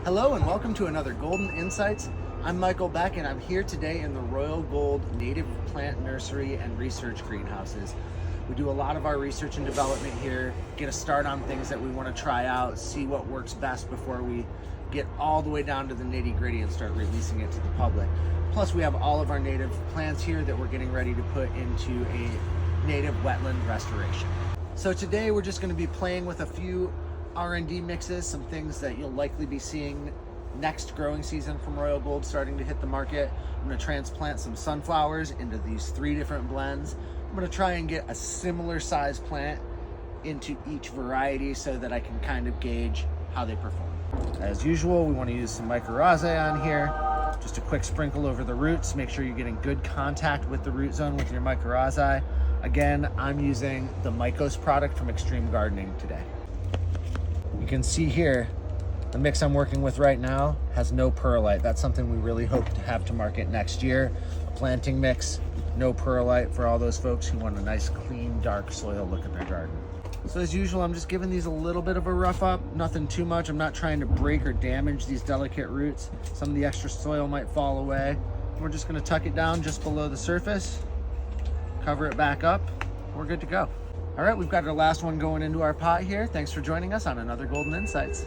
Hello and welcome to another Golden Insights. I'm Michael Beck and I'm here today in the Royal Gold Native Plant Nursery and Research Greenhouses. We do a lot of our research and development here, get a start on things that we want to try out, see what works best before we get all the way down to the nitty-gritty and start releasing it to the public. Plus we have all of our native plants here that we're getting ready to put into a native wetland restoration. So today we're just going to be playing with a few R&D mixes, some things that you'll likely be seeing next growing season from Royal Gold starting to hit the market. I'm going to transplant some sunflowers into these 3 different blends. I'm going to try and get a similar size plant into each variety so that I can kind of gauge how they perform. As usual, we want to use some mycorrhizae on here. Just a quick sprinkle over the roots. Make sure you're getting good contact with the root zone with your mycorrhizae. Again, I'm using the Mycos product from Xtreme Gardening today. You can see here, the mix I'm working with right now has no perlite. That's something we really hope to have to market next year. A planting mix, no perlite for all those folks who want a nice, clean, dark soil look at their garden. So as usual, I'm just giving these a little bit of a rough up, nothing too much. I'm not trying to break or damage these delicate roots. Some of the extra soil might fall away. We're just gonna tuck it down just below the surface, cover it back up, we're good to go. All right, we've got our last one going into our pot here. Thanks for joining us on another Golden Insights.